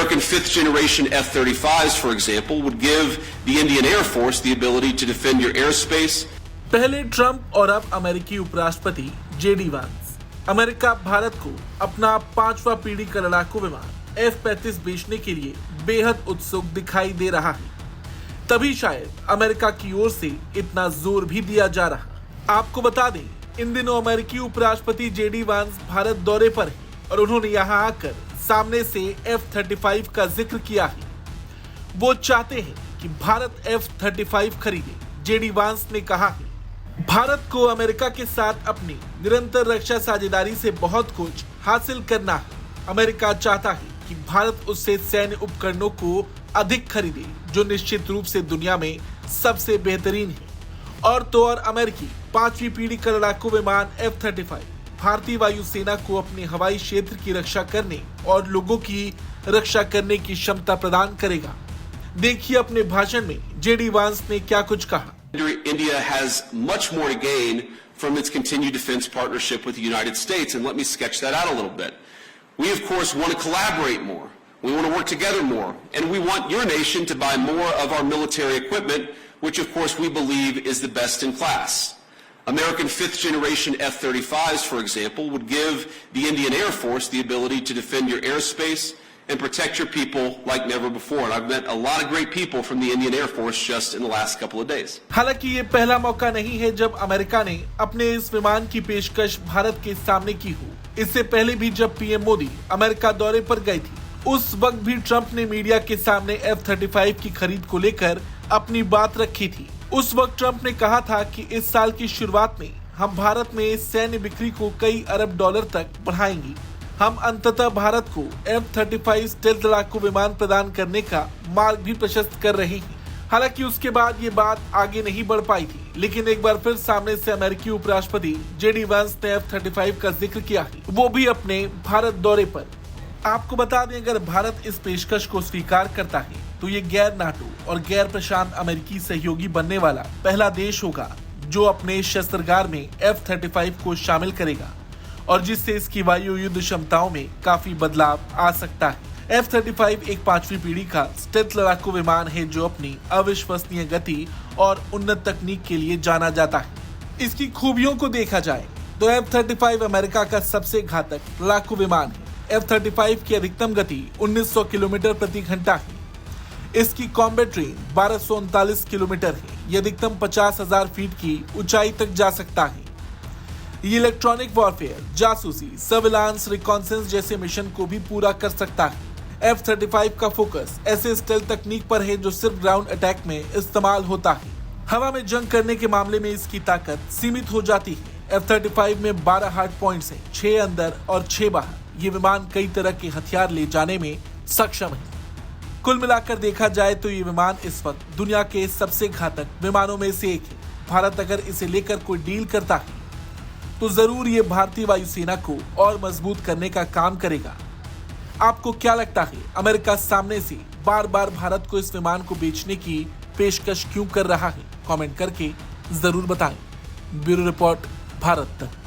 American fifth generation F-35s, for example, would give the Indian Air Force the ability to defend your airspace. पहले Trump और अब अमेरिकी उपराष्ट्रपति JD वांस। America Bharat को अपना 5वां पीढ़ी का लड़ाकू विमान F-35 बेचने के लिए बेहद उत्सुक दिखाई दे रहा है। तभी शायद अमेरिका की ओर से इतना जोर भी दिया जा रहा। आपको बता दें, इन दिनों अमेरिकी उपराष्ट्रपति जेडी वांस भारत दौरे पर हैं और उन्होंने यहां आकर सामने से F-35 का जिक्र किया है। वो चाहते हैं कि भारत F-35 खरीदे। जेडी वांस ने कहा है, भारत को अमेरिका के साथ अपनी निरंतर रक्षा साझेदारी से बहुत कुछ हासिल करना है। अमेरिका चाहता है कि भारत उससे सैन्य उपकरणों को अधिक खरीदे, जो निश्चित रूप से दुनिया में सबसे बेहतरीन है। और तो और अमेरिकी 5वीं पीढ़ी का लड़ाकू विमान F-35 भारतीय वायुसेना को अपने हवाई क्षेत्र की रक्षा करने और लोगों की रक्षा करने की क्षमता प्रदान करेगा। देखिए अपने भाषण में जेडी वांस ने क्या कुछ कहा। India has much more to gain from its continued defense partnership with the United States, and let me sketch that out a little bit. We, of course, want to collaborate more. We want to work together more, and we want your nation to buy more of our military equipment, which, of course, we believe is the best in class. American fifth generation F-35s, for example, would give the Indian Air Force the ability to defend your airspace and protect your people like never before. And I've met a lot of great people from the Indian Air Force just in the last couple of days. हालांकि ये पहला मौका नहीं है जब America ने अपने इस विमान की पेशकश भारत के सामने की हो। इससे पहले भी जब पीएम मोदी अमेरिका दौरे पर गए थे, उस वक्त भी ट्रंप ने मीडिया के सामने F-35 की खरीद को लेकर अपनी बात रखी थी। उस वक्त ट्रंप ने कहा था कि इस साल की शुरुआत में हम भारत में सैन्य बिक्री को कई अरब डॉलर तक बढ़ाएंगे। हम अंततः भारत को F-35 स्टेल्थ लड़ाकू विमान प्रदान करने का मार्ग भी प्रशस्त कर रहे हैं। हालांकि उसके बाद ये बात आगे नहीं बढ़ पाई थी, लेकिन एक बार फिर सामने से अमेरिकी उपराष्ट्रपति जेडी वांस ने F-35 का जिक्र किया है, वो भी अपने भारत दौरे पर। आपको बता दें, अगर भारत इस पेशकश को स्वीकार करता है तो ये गैर नाटो और गैर प्रशांत अमेरिकी सहयोगी बनने वाला पहला देश होगा जो अपने शस्त्रागार में F-35 को शामिल करेगा और जिससे इसकी वायु युद्ध क्षमताओं में काफी बदलाव आ सकता है। F-35 एक 5वीं पीढ़ी का स्टेल्थ लड़ाकू विमान है जो अपनी अविश्वसनीय गति और उन्नत तकनीक के लिए जाना जाता है। इसकी खूबियों को देखा जाए तो F-35 अमेरिका का सबसे घातक लड़ाकू विमान है। F-35 की अधिकतम गति 1900 किलोमीटर प्रति घंटा है। इसकी कॉम्बैट रेंज 1239 किलोमीटर है। ये अधिकतम 50,000 फीट की ऊंचाई तक जा सकता है। ये इलेक्ट्रॉनिक वॉरफेयर, जासूसी, सर्विलांस, रिकॉन्सेंस जैसे मिशन को भी पूरा कर सकता है। F-35 का फोकस ऐसे स्टेल्थ तकनीक पर है जो सिर्फ ग्राउंड अटैक में इस्तेमाल होता है। हवा में जंग करने के मामले में इसकी ताकत सीमित हो जाती है। F-35 में 12 हार्ड पॉइंट्स हैं, 6 अंदर और 6 बाहर। ये विमान कई तरह के हथियार ले जाने में सक्षम है। कुल मिलाकर देखा जाए तो ये विमान इस वक्त दुनिया के सबसे घातक विमानों में से एक है। भारत अगर इसे लेकर कोई डील करता है तो जरूर ये भारतीय वायुसेना को और मजबूत करने का काम करेगा। आपको क्या लगता है, अमेरिका सामने से बार बार भारत को इस विमान को बेचने की पेशकश क्यों कर रहा है? कमेंट करके जरूर बताएं। ब्यूरो रिपोर्ट, भारत तक।